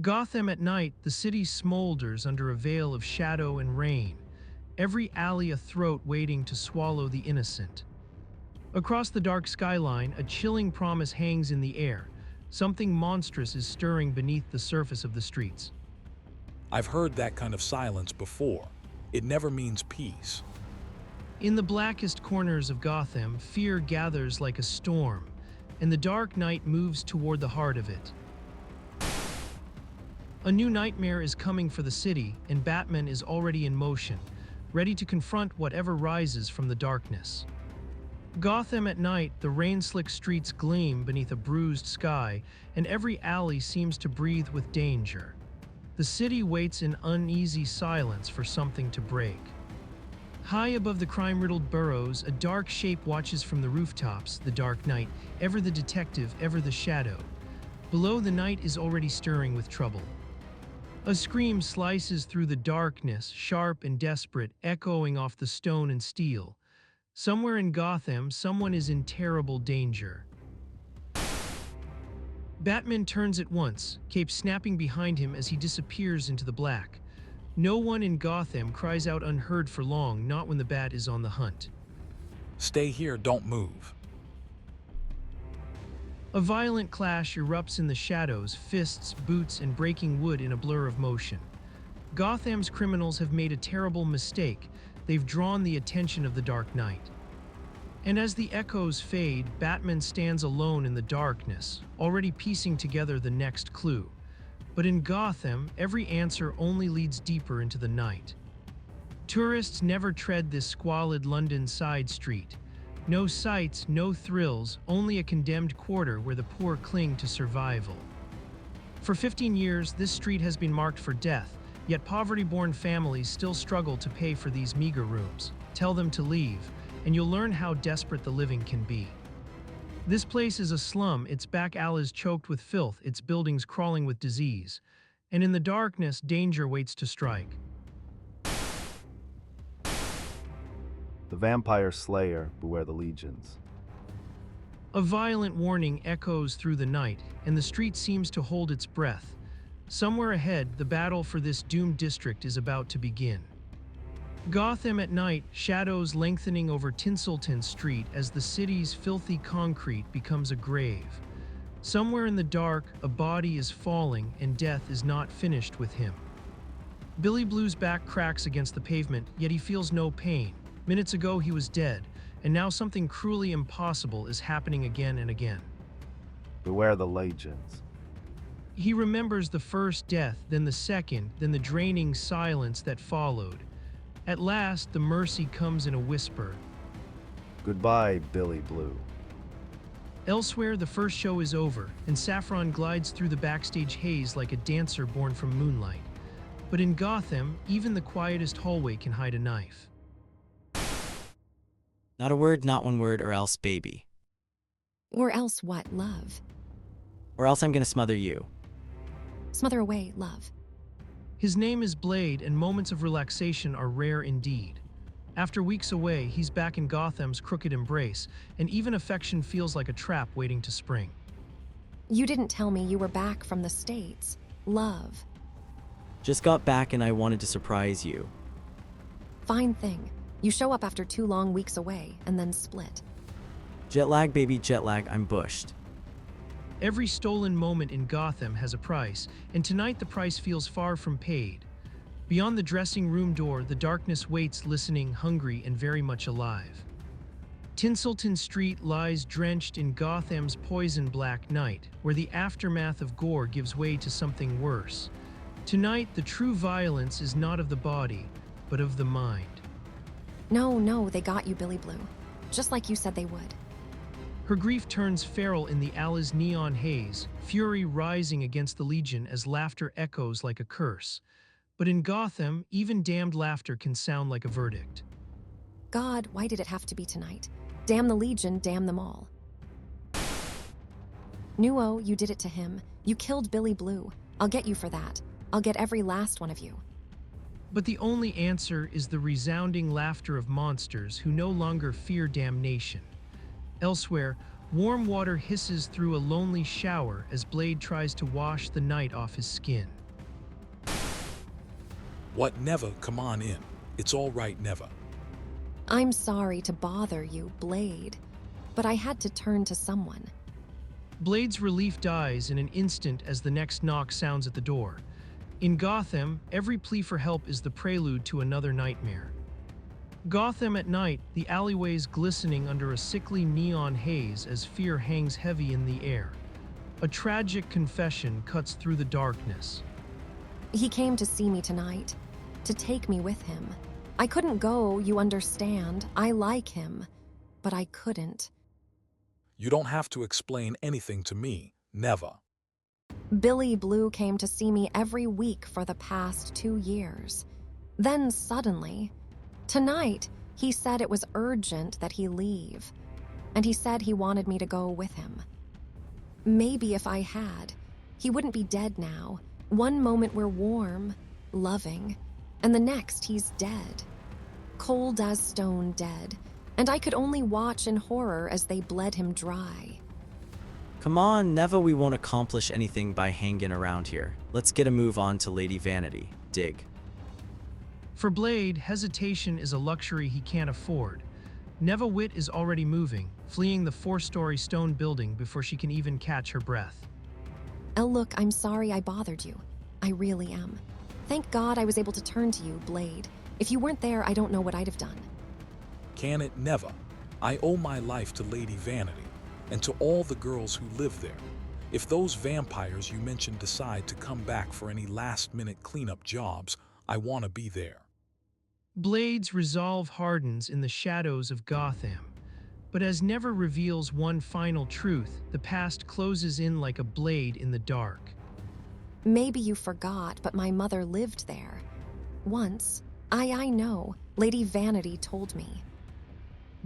Gotham at night, the city smolders under a veil of shadow and rain, every alley a throat waiting to swallow the innocent. Across the dark skyline, a chilling promise hangs in the air. Something monstrous is stirring beneath the surface of the streets. I've heard that kind of silence before. It never means peace. In the blackest corners of Gotham, fear gathers like a storm, and the dark night moves toward the heart of it. A new nightmare is coming for the city, and Batman is already in motion, ready to confront whatever rises from the darkness. Gotham at night, the rain-slick streets gleam beneath a bruised sky, and every alley seems to breathe with danger. The city waits in uneasy silence for something to break. High above the crime-riddled boroughs, a dark shape watches from the rooftops, the dark night, ever the detective, ever the shadow. Below, the night is already stirring with trouble. A scream slices through the darkness, sharp and desperate, echoing off the stone and steel. Somewhere in Gotham, someone is in terrible danger. Batman turns at once, cape snapping behind him as he disappears into the black. No one in Gotham cries out unheard for long, not when the Bat is on the hunt. Stay here, don't move. A violent clash erupts in the shadows, fists, boots, and breaking wood in a blur of motion. Gotham's criminals have made a terrible mistake. They've drawn the attention of the Dark Knight. And as the echoes fade, Batman stands alone in the darkness, already piecing together the next clue. But in Gotham, every answer only leads deeper into the night. Tourists never tread this squalid London side street. No sights, no thrills, only a condemned quarter where the poor cling to survival. For 15 years, this street has been marked for death, yet poverty-born families still struggle to pay for these meager rooms. Tell them to leave, and you'll learn how desperate the living can be. This place is a slum, its back alleys choked with filth, its buildings crawling with disease. And in the darkness, danger waits to strike. The Vampire Slayer, beware the legions. A violent warning echoes through the night, and the street seems to hold its breath. Somewhere ahead, the battle for this doomed district is about to begin. Gotham at night, shadows lengthening over Tinselton Street as the city's filthy concrete becomes a grave. Somewhere in the dark, a body is falling, and death is not finished with him. Billy Blue's back cracks against the pavement, yet he feels no pain. Minutes ago he was dead, and now something cruelly impossible is happening again and again. Beware the legions. He remembers the first death, then the second, then the draining silence that followed. At last, the mercy comes in a whisper. Goodbye, Billy Blue. Elsewhere, the first show is over, and Saffron glides through the backstage haze like a dancer born from moonlight. But in Gotham, even the quietest hallway can hide a knife. Not a word, not one word, or else, baby. Or else what, love? Or else I'm gonna smother you. Smother away, love. His name is Blade, and moments of relaxation are rare indeed. After weeks away, he's back in Gotham's crooked embrace, and even affection feels like a trap waiting to spring. You didn't tell me you were back from the States. Love. Just got back and I wanted to surprise you. Fine thing. You show up after 2 long weeks away, and then split. Jet lag, baby, jet lag, I'm bushed. Every stolen moment in Gotham has a price, and tonight the price feels far from paid. Beyond the dressing room door, the darkness waits, listening, hungry, and very much alive. Tinselton Street lies drenched in Gotham's poison-black night, where the aftermath of gore gives way to something worse. Tonight, the true violence is not of the body, but of the mind. No, they got you, Billy Blue. Just like you said they would. Her grief turns feral in the alley's neon haze, fury rising against the Legion as laughter echoes like a curse. But in Gotham, even damned laughter can sound like a verdict. God, why did it have to be tonight? Damn the Legion, damn them all. Nuo, you did it to him. You killed Billy Blue. I'll get you for that. I'll get every last one of you. But the only answer is the resounding laughter of monsters who no longer fear damnation. Elsewhere, Warm water hisses through a lonely shower as Blade tries to wash the night off his skin. What, Neva? Come on in. It's all right, Neva. I'm sorry to bother you, Blade, but I had to turn to someone. Blade's relief dies in an instant as the next knock sounds at the door. In Gotham, every plea for help is the prelude to another nightmare. Gotham at night, the alleyways glistening under a sickly neon haze as fear hangs heavy in the air. A tragic confession cuts through the darkness. He came to see me tonight, to take me with him. I couldn't go, you understand. I like him, but I couldn't. You don't have to explain anything to me, Neva. Billy Blue came to see me every week for the past 2 years. Then suddenly, tonight, he said it was urgent that he leave, and he said he wanted me to go with him. Maybe if I had, he wouldn't be dead now. One moment we're warm, loving, and the next he's dead. Cold as stone dead, and I could only watch in horror as they bled him dry. Come on, Neva, we won't accomplish anything by hanging around here. Let's get a move on to Lady Vanity. Dig. For Blade, hesitation is a luxury he can't afford. Neva Witt is already moving, fleeing the 4-story stone building before she can even catch her breath. Oh, look, I'm sorry I bothered you. I really am. Thank God I was able to turn to you, Blade. If you weren't there, I don't know what I'd have done. Can it, Neva? I owe my life to Lady Vanity and to all the girls who live there. If those vampires you mentioned decide to come back for any last-minute cleanup jobs, I want to be there. Blade's resolve hardens in the shadows of Gotham, but as Neva reveals one final truth, the past closes in like a blade in the dark. Maybe you forgot, but my mother lived there. Once. I know. Lady Vanity told me.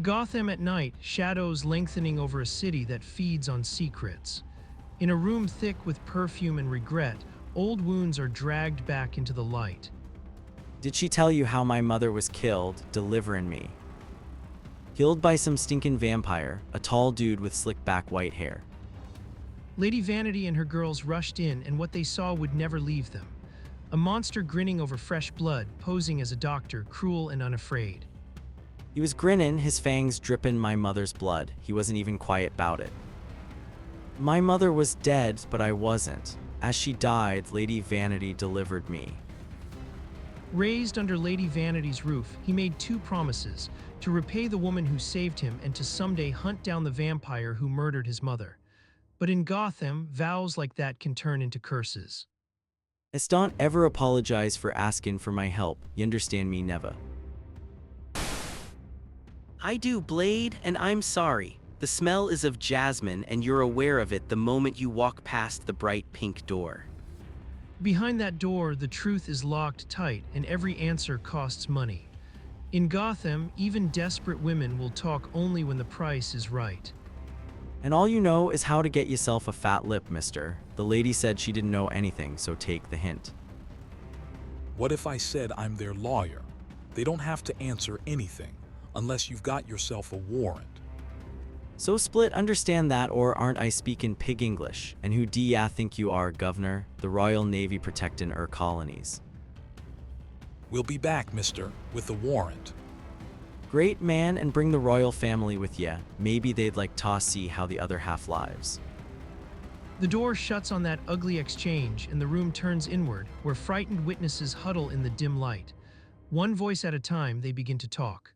Gotham at night, shadows lengthening over a city that feeds on secrets. In a room thick with perfume and regret, old wounds are dragged back into the light. Did she tell you how my mother was killed, delivering me? Killed by some stinking vampire, a tall dude with slick back white hair. Lady Vanity and her girls rushed in, and what they saw would never leave them. A monster grinning over fresh blood, posing as a doctor, cruel and unafraid. He was grinning, his fangs dripping my mother's blood. He wasn't even quiet about it. My mother was dead, but I wasn't. As she died, Lady Vanity delivered me. Raised under Lady Vanity's roof, he made 2 promises: to repay the woman who saved him and to someday hunt down the vampire who murdered his mother. But in Gotham, vows like that can turn into curses. Don't ever apologize for asking for my help. You understand me, Neva? I do, Blade, and I'm sorry. The smell is of jasmine, and you're aware of it the moment you walk past the bright pink door. Behind that door, the truth is locked tight, and every answer costs money. In Gotham, even desperate women will talk only when the price is right. And all you know is how to get yourself a fat lip, mister. The lady said she didn't know anything, so take the hint. What if I said I'm their lawyer? They don't have to answer anything unless you've got yourself a warrant. So Split, understand that, or aren't I speaking pig English? And who do ya think you are, Governor? The Royal Navy protecting our colonies. We'll be back, mister, with a warrant. Great man, and bring the royal family with ya. Maybe they'd like to see how the other half lives. The door shuts on that ugly exchange, and the room turns inward, where frightened witnesses huddle in the dim light. One voice at a time, they begin to talk.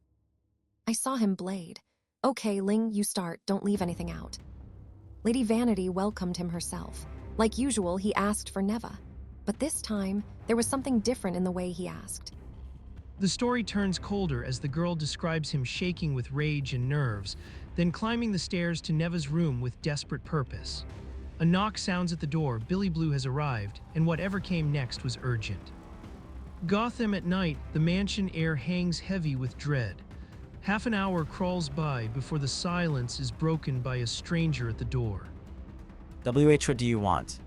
I saw him, Blade. Okay, Ling, you start. Don't leave anything out. Lady Vanity welcomed him herself. Like usual, he asked for Neva. But this time, there was something different in the way he asked. The story turns colder as the girl describes him shaking with rage and nerves, then climbing the stairs to Neva's room with desperate purpose. A knock sounds at the door. Billy Blue has arrived, and whatever came next was urgent. Gotham at night, the mansion air hangs heavy with dread. Half an hour crawls by before the silence is broken by a stranger at the door. WH, what do you want?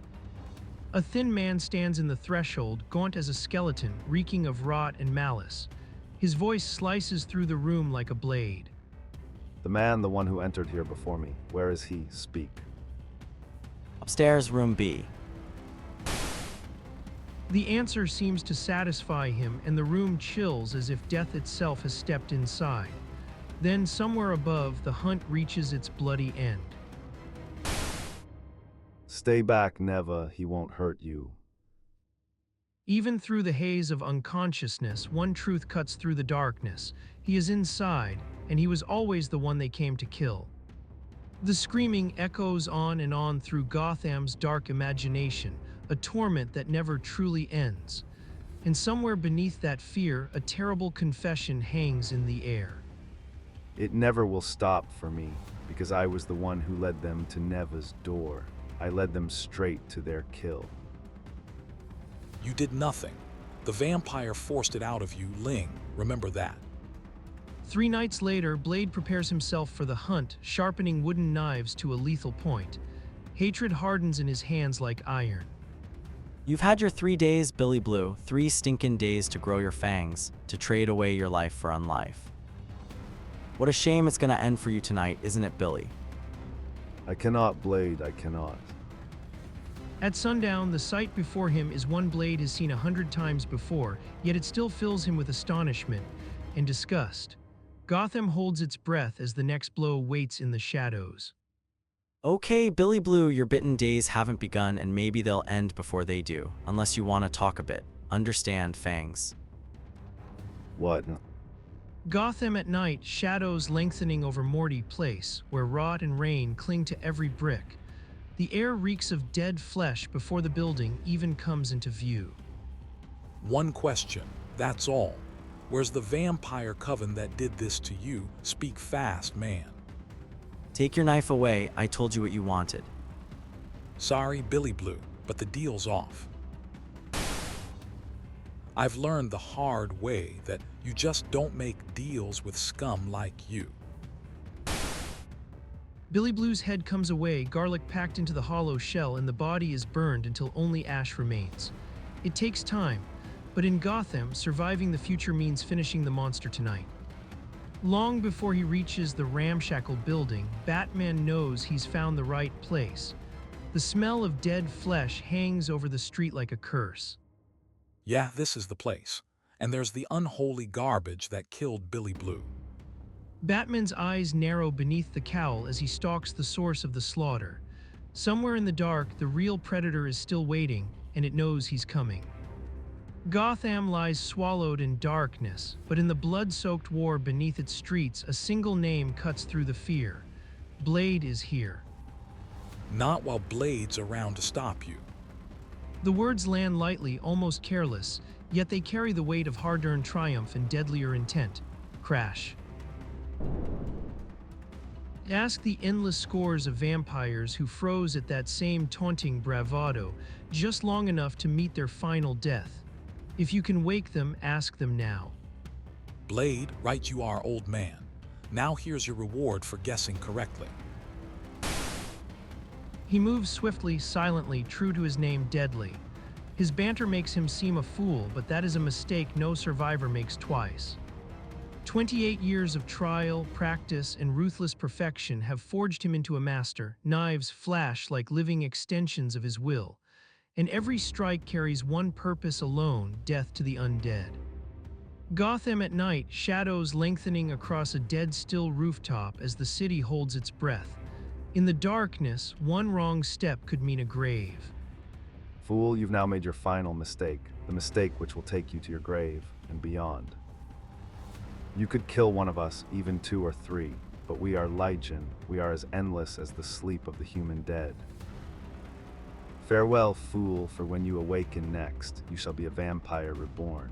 A thin man stands in the threshold, gaunt as a skeleton, reeking of rot and malice. His voice slices through the room like a blade. The one who entered here before me. Where is he? Speak. Upstairs, room B. The answer seems to satisfy him, and the room chills as if death itself has stepped inside. Then, somewhere above, the hunt reaches its bloody end. Stay back, Neva. He won't hurt you. Even through the haze of unconsciousness, one truth cuts through the darkness. He is inside, and he was always the one they came to kill. The screaming echoes on and on through Gotham's dark imagination, a torment that never truly ends. And somewhere beneath that fear, a terrible confession hangs in the air. It never will stop for me, because I was the one who led them to Neva's door. I led them straight to their kill. You did nothing. The vampire forced it out of you, Ling. Remember that. 3 nights later, Blade prepares himself for the hunt, sharpening wooden knives to a lethal point. Hatred hardens in his hands like iron. You've had your 3 days, Billy Blue, 3 stinking days to grow your fangs, to trade away your life for unlife. What a shame it's gonna end for you tonight, isn't it, Billy? I cannot, Blade, I cannot. At sundown, the sight before him is one Blade has seen 100 times before, yet it still fills him with astonishment and disgust. Gotham holds its breath as the next blow waits in the shadows. Okay, Billy Blue, your bitten days haven't begun, and maybe they'll end before they do, unless you want to talk a bit. Understand, Fangs? What? Gotham at night, shadows lengthening over Morty Place, where rot and rain cling to every brick. The air reeks of dead flesh before the building even comes into view. One question, that's all. Where's the vampire coven that did this to you? Speak fast, man. Take your knife away, I told you what you wanted. Sorry, Billy Blue, but the deal's off. I've learned the hard way that you just don't make deals with scum like you. Billy Blue's head comes away, garlic packed into the hollow shell, and the body is burned until only ash remains. It takes time, but in Gotham, surviving the future means finishing the monster tonight. Long before he reaches the ramshackle building, Batman knows he's found the right place. The smell of dead flesh hangs over the street like a curse. Yeah, this is the place. And there's the unholy garbage that killed Billy Blue. Batman's eyes narrow beneath the cowl as he stalks the source of the slaughter. Somewhere in the dark, the real predator is still waiting, and it knows he's coming. Gotham lies swallowed in darkness, but in the blood-soaked war beneath its streets, a single name cuts through the fear. Blade is here. Not while Blade's around to stop you. The words land lightly, almost careless, yet they carry the weight of hard-earned triumph and deadlier intent. Crash. Ask the endless scores of vampires who froze at that same taunting bravado, just long enough to meet their final death. If you can wake them, ask them now. Blade, right you are, old man. Now here's your reward for guessing correctly. He moves swiftly, silently, true to his name, Deadly. His banter makes him seem a fool, but that is a mistake no survivor makes twice. 28 years of trial, practice, and ruthless perfection have forged him into a master. Knives flash like living extensions of his will, and every strike carries one purpose alone: death to the undead. Gotham at night, shadows lengthening across a dead-still rooftop as the city holds its breath. In the darkness, one wrong step could mean a grave. Fool, you've now made your final mistake, the mistake which will take you to your grave and beyond. You could kill one of us, even 2 or 3, but we are legion. We are as endless as the sleep of the human dead. Farewell, fool, for when you awaken next, you shall be a vampire reborn.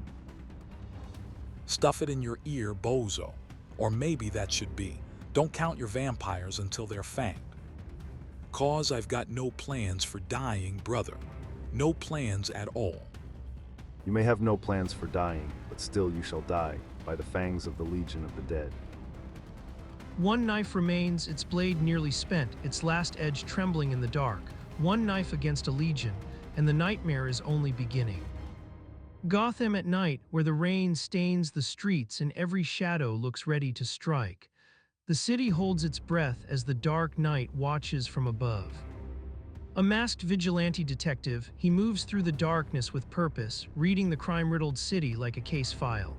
Stuff it in your ear, bozo. Or maybe that should be, don't count your vampires until they're fanged. 'Cause I've got no plans for dying, brother. No plans at all. You may have no plans for dying, but still you shall die, by the fangs of the Legion of the Dead. One knife remains, its blade nearly spent, its last edge trembling in the dark. One knife against a legion, and the nightmare is only beginning. Gotham at night, where the rain stains the streets and every shadow looks ready to strike. The city holds its breath as the dark night watches from above. A masked vigilante detective, he moves through the darkness with purpose, reading the crime-riddled city like a case file.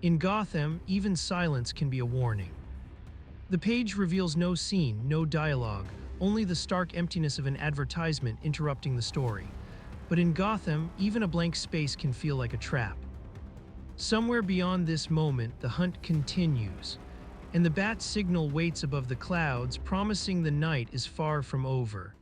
In Gotham, even silence can be a warning. The page reveals no scene, no dialogue, only the stark emptiness of an advertisement interrupting the story. But in Gotham, even a blank space can feel like a trap. Somewhere beyond this moment, the hunt continues, and the bat signal waits above the clouds, promising the night is far from over.